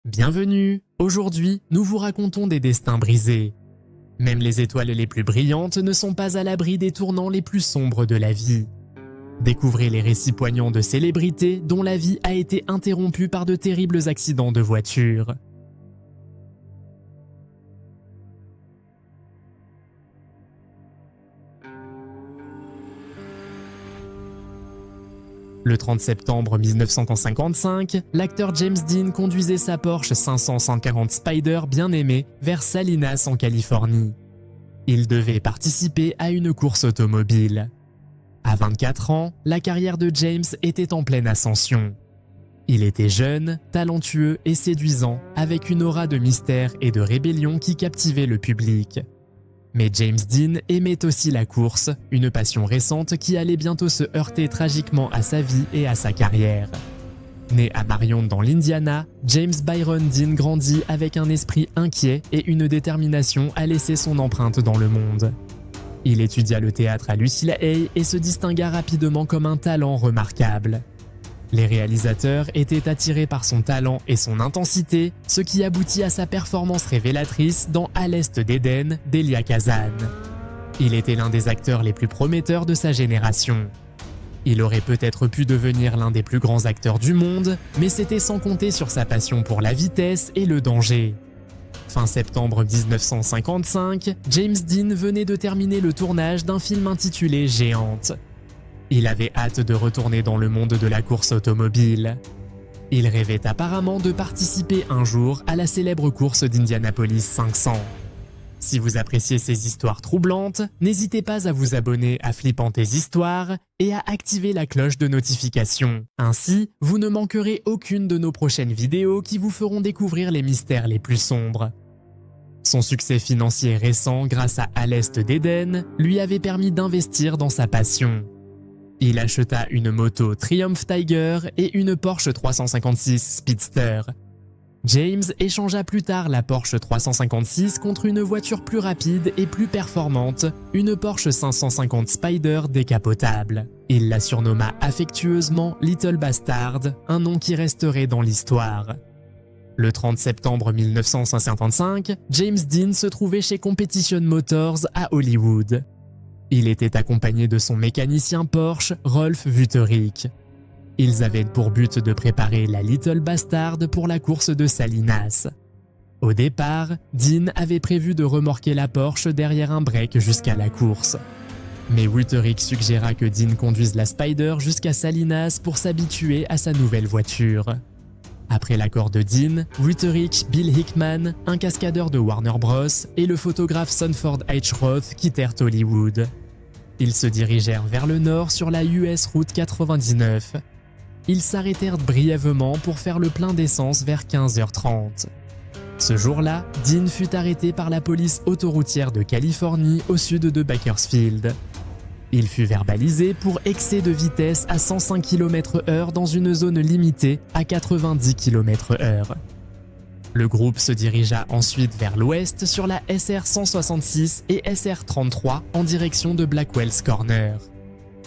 Bienvenue! Aujourd'hui, nous vous racontons des destins brisés. Même les étoiles les plus brillantes ne sont pas à l'abri des tournants les plus sombres de la vie. Découvrez les récits poignants de célébrités dont la vie a été interrompue par de terribles accidents de voiture. Le 30 septembre 1955, l'acteur James Dean conduisait sa Porsche 540 Spyder bien aimée vers Salinas en Californie. Il devait participer à une course automobile. À 24 ans, la carrière de James était en pleine ascension. Il était jeune, talentueux et séduisant, avec une aura de mystère et de rébellion qui captivait le public. Mais James Dean aimait aussi la course, une passion récente qui allait bientôt se heurter tragiquement à sa vie et à sa carrière. Né à Marion dans l'Indiana, James Byron Dean grandit avec un esprit inquiet et une détermination à laisser son empreinte dans le monde. Il étudia le théâtre à UCLA et se distingua rapidement comme un talent remarquable. Les réalisateurs étaient attirés par son talent et son intensité, ce qui aboutit à sa performance révélatrice dans À l'Est d'Éden d'Elia Kazan. Il était l'un des acteurs les plus prometteurs de sa génération. Il aurait peut-être pu devenir l'un des plus grands acteurs du monde, mais c'était sans compter sur sa passion pour la vitesse et le danger. Fin septembre 1955, James Dean venait de terminer le tournage d'un film intitulé Géante. Il avait hâte de retourner dans le monde de la course automobile. Il rêvait apparemment de participer un jour à la célèbre course d'Indianapolis 500. Si vous appréciez ces histoires troublantes, n'hésitez pas à vous abonner à Flippantes Histoires et à activer la cloche de notification. Ainsi, vous ne manquerez aucune de nos prochaines vidéos qui vous feront découvrir les mystères les plus sombres. Son succès financier récent grâce à l'Est d'Éden lui avait permis d'investir dans sa passion. Il acheta une moto Triumph Tiger et une Porsche 356 Speedster. James échangea plus tard la Porsche 356 contre une voiture plus rapide et plus performante, une Porsche 550 Spyder décapotable. Il la surnomma affectueusement Little Bastard, un nom qui resterait dans l'histoire. Le 30 septembre 1955, James Dean se trouvait chez Competition Motors à Hollywood. Il était accompagné de son mécanicien Porsche, Rolf Wütherich. Ils avaient pour but de préparer la Little Bastard pour la course de Salinas. Au départ, Dean avait prévu de remorquer la Porsche derrière un break jusqu'à la course. Mais Wütherich suggéra que Dean conduise la Spyder jusqu'à Salinas pour s'habituer à sa nouvelle voiture. Après l'accord de Dean, Wütherich, Bill Hickman, un cascadeur de Warner Bros. Et le photographe Sanford H. Roth quittèrent Hollywood. Ils se dirigèrent vers le nord sur la US Route 99. Ils s'arrêtèrent brièvement pour faire le plein d'essence vers 15h30. Ce jour-là, Dean fut arrêté par la police autoroutière de Californie au sud de Bakersfield. Il fut verbalisé pour excès de vitesse à 105 km/h dans une zone limitée à 90 km/h. Le groupe se dirigea ensuite vers l'ouest sur la SR 166 et SR 33 en direction de Blackwell's Corner.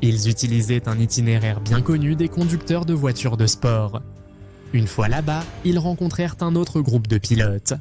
Ils utilisaient un itinéraire bien connu des conducteurs de voitures de sport. Une fois là-bas, ils rencontrèrent un autre groupe de pilotes.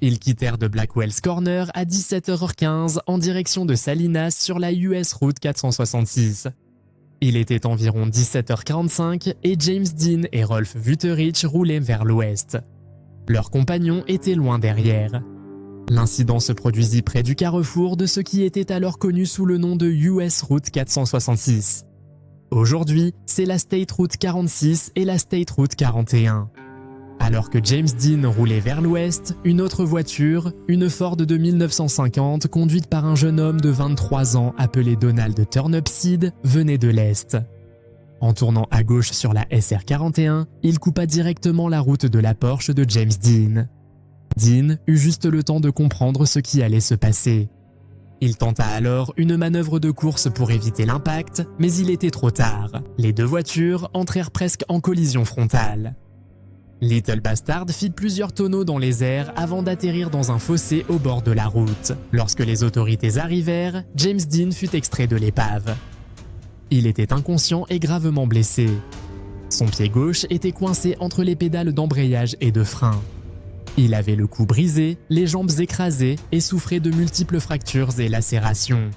Ils quittèrent de Blackwell's Corner à 17h15 en direction de Salinas sur la US Route 466. Il était environ 17h45 et James Dean et Rolf Wütherich roulaient vers l'ouest. Leurs compagnons étaient loin derrière. L'incident se produisit près du carrefour de ce qui était alors connu sous le nom de US Route 466. Aujourd'hui, c'est la State Route 46 et la State Route 41. Alors que James Dean roulait vers l'ouest, une autre voiture, une Ford de 1950 conduite par un jeune homme de 23 ans appelé Donald Turnipseed, venait de l'est. En tournant à gauche sur la SR 41, il coupa directement la route de la Porsche de James Dean. Dean eut juste le temps de comprendre ce qui allait se passer. Il tenta alors une manœuvre de course pour éviter l'impact, mais il était trop tard. Les deux voitures entrèrent presque en collision frontale. Little Bastard fit plusieurs tonneaux dans les airs avant d'atterrir dans un fossé au bord de la route. Lorsque les autorités arrivèrent, James Dean fut extrait de l'épave. Il était inconscient et gravement blessé. Son pied gauche était coincé entre les pédales d'embrayage et de frein. Il avait le cou brisé, les jambes écrasées et souffrait de multiples fractures et lacérations.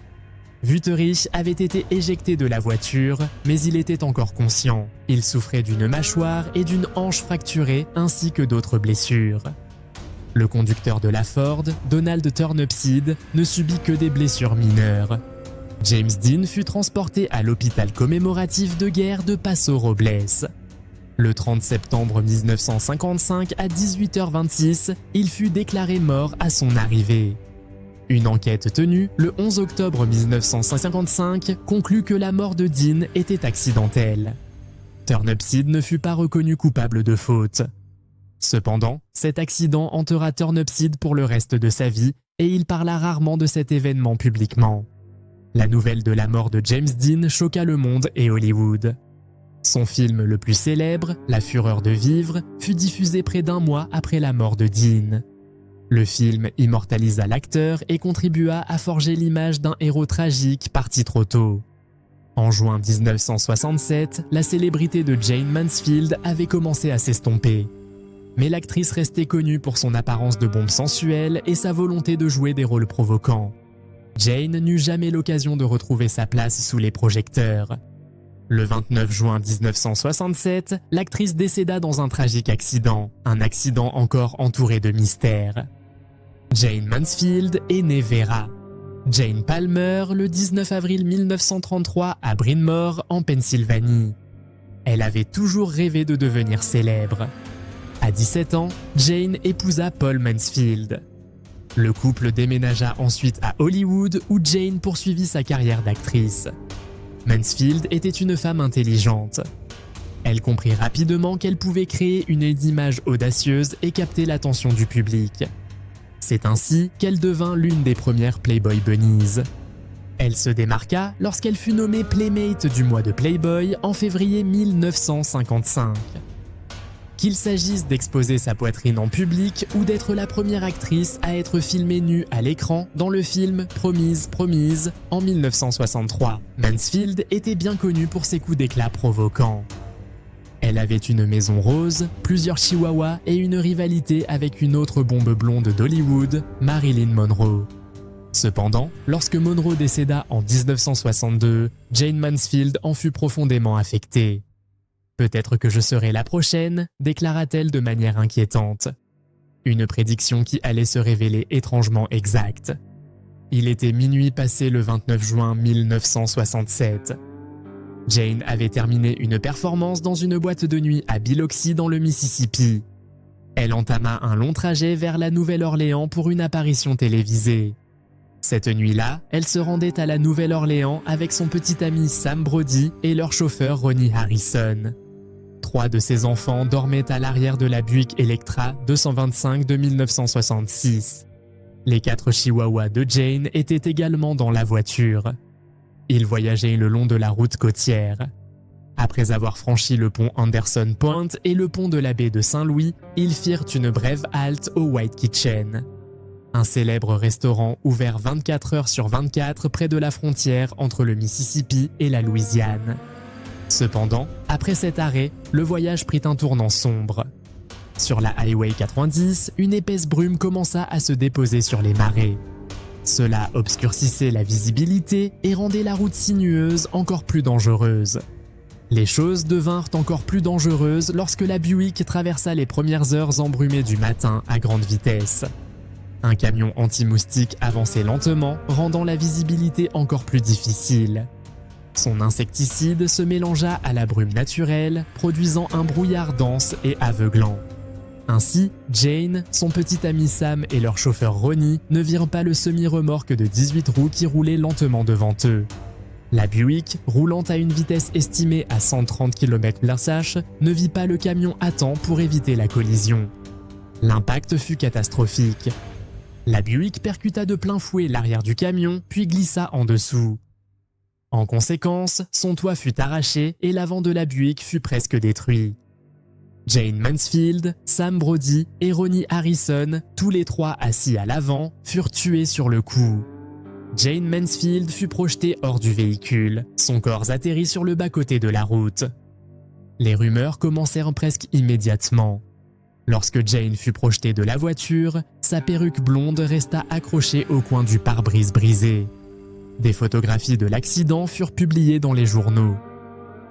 Wüterich avait été éjecté de la voiture, mais il était encore conscient. Il souffrait d'une mâchoire et d'une hanche fracturée ainsi que d'autres blessures. Le conducteur de la Ford, Donald Turnipseed, ne subit que des blessures mineures. James Dean fut transporté à l'hôpital commémoratif de guerre de Paso Robles. Le 30 septembre 1955 à 18h26, il fut déclaré mort à son arrivée. Une enquête tenue le 11 octobre 1955 conclut que la mort de Dean était accidentelle. Turnipseed ne fut pas reconnu coupable de faute. Cependant, cet accident hantera Turnipseed pour le reste de sa vie et il parla rarement de cet événement publiquement. La nouvelle de la mort de James Dean choqua le monde et Hollywood. Son film le plus célèbre, La Fureur de vivre, fut diffusé près d'un mois après la mort de Dean. Le film immortalisa l'acteur et contribua à forger l'image d'un héros tragique parti trop tôt. En juin 1967, la célébrité de Jayne Mansfield avait commencé à s'estomper. Mais l'actrice restait connue pour son apparence de bombe sensuelle et sa volonté de jouer des rôles provoquants. Jayne n'eut jamais l'occasion de retrouver sa place sous les projecteurs. Le 29 juin 1967, l'actrice décéda dans un tragique accident, un accident encore entouré de mystères. Jayne Mansfield est née Vera. Jane Palmer le 19 avril 1933 à Bryn Mawr, en Pennsylvanie. Elle avait toujours rêvé de devenir célèbre. À 17 ans, Jane épousa Paul Mansfield. Le couple déménagea ensuite à Hollywood où Jane poursuivit sa carrière d'actrice. Mansfield était une femme intelligente. Elle comprit rapidement qu'elle pouvait créer une image audacieuse et capter l'attention du public. C'est ainsi qu'elle devint l'une des premières Playboy Bunnies. Elle se démarqua lorsqu'elle fut nommée Playmate du mois de Playboy en février 1955. Qu'il s'agisse d'exposer sa poitrine en public ou d'être la première actrice à être filmée nue à l'écran dans le film Promise, Promise en 1963, Mansfield était bien connue pour ses coups d'éclat provoquants. Elle avait une maison rose, plusieurs chihuahuas et une rivalité avec une autre bombe blonde d'Hollywood, Marilyn Monroe. Cependant, lorsque Monroe décéda en 1962, Jayne Mansfield en fut profondément affectée. « Peut-être que je serai la prochaine », déclara-t-elle de manière inquiétante. Une prédiction qui allait se révéler étrangement exacte. Il était minuit passé le 29 juin 1967. Jane avait terminé une performance dans une boîte de nuit à Biloxi dans le Mississippi. Elle entama un long trajet vers la Nouvelle-Orléans pour une apparition télévisée. Cette nuit-là, elle se rendait à la Nouvelle-Orléans avec son petit ami Sam Brody et leur chauffeur Ronnie Harrison. 3 de ses enfants dormaient à l'arrière de la Buick Electra 225 de 1966. Les 4 chihuahuas de Jane étaient également dans la voiture. Ils voyageaient le long de la route côtière. Après avoir franchi le pont Anderson Point et le pont de la baie de Saint-Louis, ils firent une brève halte au White Kitchen, un célèbre restaurant ouvert 24 heures sur 24 près de la frontière entre le Mississippi et la Louisiane. Cependant, après cet arrêt, le voyage prit un tournant sombre. Sur la Highway 90, une épaisse brume commença à se déposer sur les marais. Cela obscurcissait la visibilité et rendait la route sinueuse encore plus dangereuse. Les choses devinrent encore plus dangereuses lorsque la Buick traversa les premières heures embrumées du matin à grande vitesse. Un camion anti-moustique avançait lentement, rendant la visibilité encore plus difficile. Son insecticide se mélangea à la brume naturelle, produisant un brouillard dense et aveuglant. Ainsi, Jane, son petit ami Sam et leur chauffeur Ronnie ne virent pas le semi-remorque de 18 roues qui roulait lentement devant eux. La Buick, roulant à une vitesse estimée à 130 km/h, ne vit pas le camion à temps pour éviter la collision. L'impact fut catastrophique. La Buick percuta de plein fouet l'arrière du camion, puis glissa en dessous. En conséquence, son toit fut arraché et l'avant de la Buick fut presque détruit. Jane Mansfield, Sam Brody et Ronnie Harrison, tous les 3 assis à l'avant, furent tués sur le coup. Jane Mansfield fut projetée hors du véhicule, son corps atterrit sur le bas-côté de la route. Les rumeurs commencèrent presque immédiatement. Lorsque Jane fut projetée de la voiture, sa perruque blonde resta accrochée au coin du pare-brise brisé. Des photographies de l'accident furent publiées dans les journaux.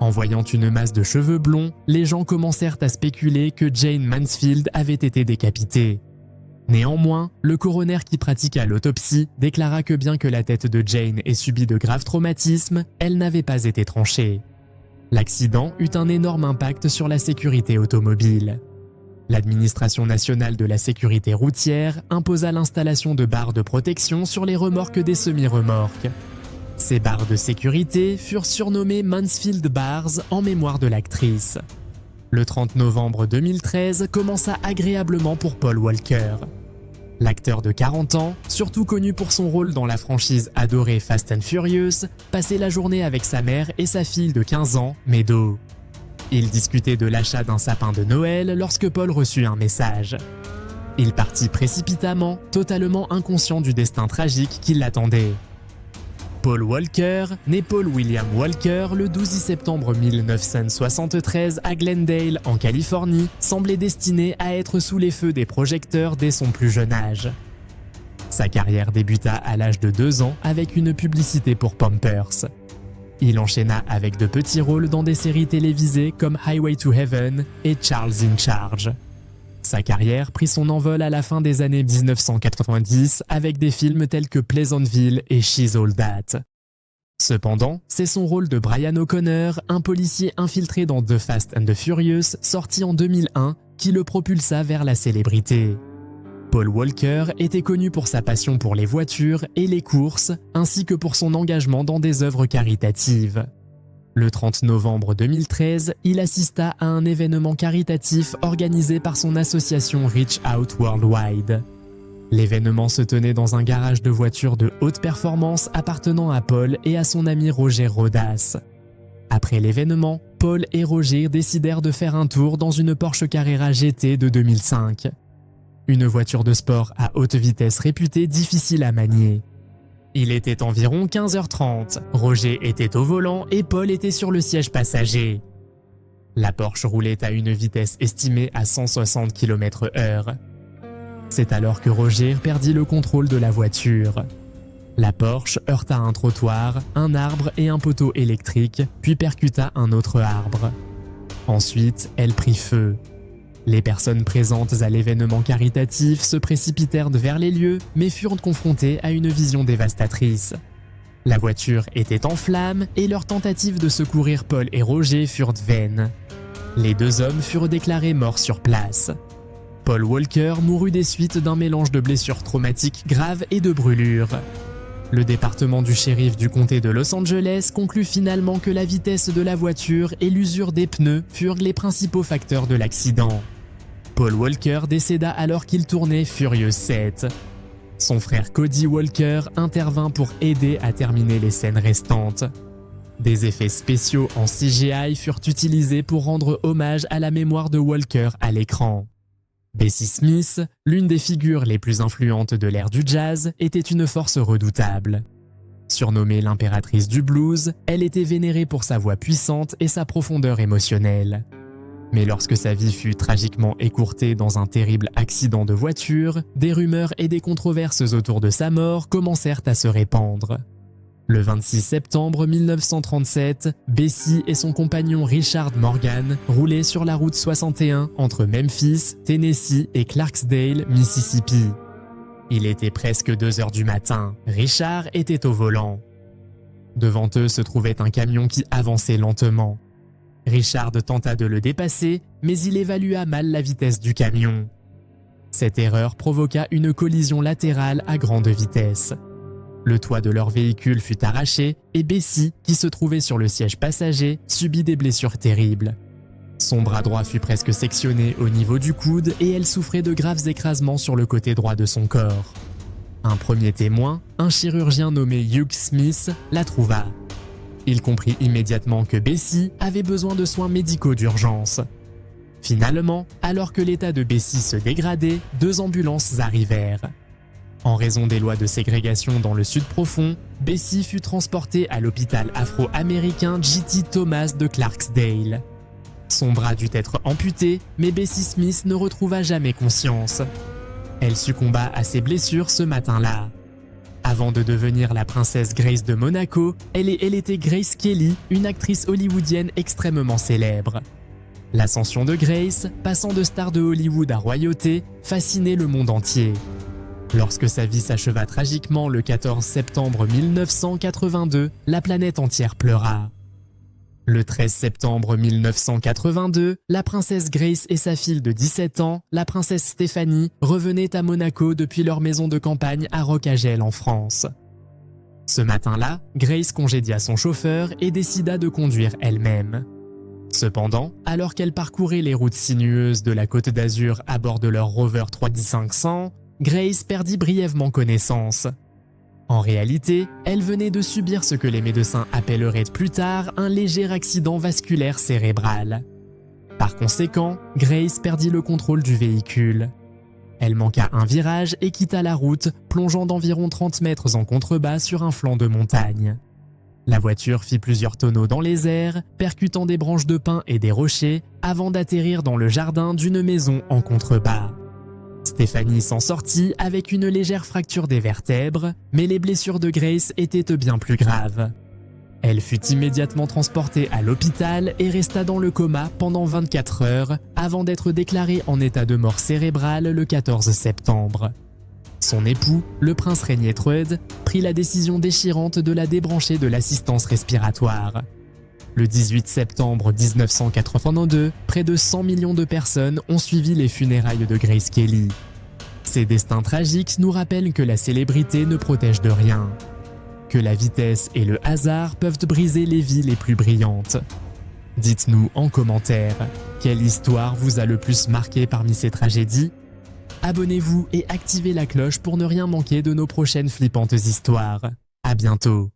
En voyant une masse de cheveux blonds, les gens commencèrent à spéculer que Jane Mansfield avait été décapitée. Néanmoins, le coroner qui pratiqua l'autopsie déclara que bien que la tête de Jane ait subi de graves traumatismes, elle n'avait pas été tranchée. L'accident eut un énorme impact sur la sécurité automobile. L'Administration nationale de la sécurité routière imposa l'installation de barres de protection sur les remorques des semi-remorques. Ces barres de sécurité furent surnommées Mansfield Bars en mémoire de l'actrice. Le 30 novembre 2013 commença agréablement pour Paul Walker. L'acteur de 40 ans, surtout connu pour son rôle dans la franchise adorée Fast and Furious, passait la journée avec sa mère et sa fille de 15 ans, Meadow. Il discutait de l'achat d'un sapin de Noël lorsque Paul reçut un message. Il partit précipitamment, totalement inconscient du destin tragique qui l'attendait. Paul Walker, né Paul William Walker le 12 septembre 1973 à Glendale, en Californie, semblait destiné à être sous les feux des projecteurs dès son plus jeune âge. Sa carrière débuta à l'âge de 2 ans avec une publicité pour Pampers. Il enchaîna avec de petits rôles dans des séries télévisées comme Highway to Heaven et Charles in Charge. Sa carrière prit son envol à la fin des années 1990 avec des films tels que Pleasantville et She's All That. Cependant, c'est son rôle de Brian O'Connor, un policier infiltré dans The Fast and the Furious, sorti en 2001, qui le propulsa vers la célébrité. Paul Walker était connu pour sa passion pour les voitures et les courses, ainsi que pour son engagement dans des œuvres caritatives. Le 30 novembre 2013, il assista à un événement caritatif organisé par son association Reach Out Worldwide. L'événement se tenait dans un garage de voitures de haute performance appartenant à Paul et à son ami Roger Rodas. Après l'événement, Paul et Roger décidèrent de faire un tour dans une Porsche Carrera GT de 2005. Une voiture de sport à haute vitesse réputée difficile à manier. Il était environ 15h30, Roger était au volant et Paul était sur le siège passager. La Porsche roulait à une vitesse estimée à 160 km/h. C'est alors que Roger perdit le contrôle de la voiture. La Porsche heurta un trottoir, un arbre et un poteau électrique, puis percuta un autre arbre. Ensuite, elle prit feu. Les personnes présentes à l'événement caritatif se précipitèrent vers les lieux, mais furent confrontées à une vision dévastatrice. La voiture était en flammes et leurs tentatives de secourir Paul et Roger furent vaines. Les 2 hommes furent déclarés morts sur place. Paul Walker mourut des suites d'un mélange de blessures traumatiques graves et de brûlures. Le département du shérif du comté de Los Angeles conclut finalement que la vitesse de la voiture et l'usure des pneus furent les principaux facteurs de l'accident. Paul Walker décéda alors qu'il tournait Furious 7. Son frère Cody Walker intervint pour aider à terminer les scènes restantes. Des effets spéciaux en CGI furent utilisés pour rendre hommage à la mémoire de Walker à l'écran. Bessie Smith, l'une des figures les plus influentes de l'ère du jazz, était une force redoutable. Surnommée l'impératrice du blues, elle était vénérée pour sa voix puissante et sa profondeur émotionnelle. Mais lorsque sa vie fut tragiquement écourtée dans un terrible accident de voiture, des rumeurs et des controverses autour de sa mort commencèrent à se répandre. Le 26 septembre 1937, Bessie et son compagnon Richard Morgan roulaient sur la route 61 entre Memphis, Tennessee et Clarksdale, Mississippi. Il était presque 2 heures du matin. Richard était au volant. Devant eux se trouvait un camion qui avançait lentement. Richard tenta de le dépasser, mais il évalua mal la vitesse du camion. Cette erreur provoqua une collision latérale à grande vitesse. Le toit de leur véhicule fut arraché et Bessie, qui se trouvait sur le siège passager, subit des blessures terribles. Son bras droit fut presque sectionné au niveau du coude et elle souffrait de graves écrasements sur le côté droit de son corps. Un premier témoin, un chirurgien nommé Hugh Smith, la trouva. Il comprit immédiatement que Bessie avait besoin de soins médicaux d'urgence. Finalement, alors que l'état de Bessie se dégradait, 2 ambulances arrivèrent. En raison des lois de ségrégation dans le sud profond, Bessie fut transportée à l'hôpital afro-américain J.T. Thomas de Clarksdale. Son bras dut être amputé, mais Bessie Smith ne retrouva jamais conscience. Elle succomba à ses blessures ce matin-là. Avant de devenir la princesse Grace de Monaco, elle était Grace Kelly, une actrice hollywoodienne extrêmement célèbre. L'ascension de Grace, passant de star de Hollywood à royauté, fascinait le monde entier. Lorsque sa vie s'acheva tragiquement le 14 septembre 1982, la planète entière pleura. Le 13 septembre 1982, la princesse Grace et sa fille de 17 ans, la princesse Stéphanie, revenaient à Monaco depuis leur maison de campagne à Roccagel en France. Ce matin-là, Grace congédia son chauffeur et décida de conduire elle-même. Cependant, alors qu'elle parcourait les routes sinueuses de la Côte d'Azur à bord de leur Rover 3D500, Grace perdit brièvement connaissance. En réalité, elle venait de subir ce que les médecins appelleraient plus tard un léger accident vasculaire cérébral. Par conséquent, Grace perdit le contrôle du véhicule. Elle manqua un virage et quitta la route, plongeant d'environ 30 mètres en contrebas sur un flanc de montagne. La voiture fit plusieurs tonneaux dans les airs, percutant des branches de pin et des rochers, avant d'atterrir dans le jardin d'une maison en contrebas. Stéphanie s'en sortit avec une légère fracture des vertèbres, mais les blessures de Grace étaient bien plus graves. Elle fut immédiatement transportée à l'hôpital et resta dans le coma pendant 24 heures avant d'être déclarée en état de mort cérébrale le 14 septembre. Son époux, le prince Rainier Trude, prit la décision déchirante de la débrancher de l'assistance respiratoire. Le 18 septembre 1982, près de 100 millions de personnes ont suivi les funérailles de Grace Kelly. Ces destins tragiques nous rappellent que la célébrité ne protège de rien, que la vitesse et le hasard peuvent briser les vies les plus brillantes. Dites-nous en commentaire, quelle histoire vous a le plus marqué parmi ces tragédies ? Abonnez-vous et activez la cloche pour ne rien manquer de nos prochaines flippantes histoires. À bientôt.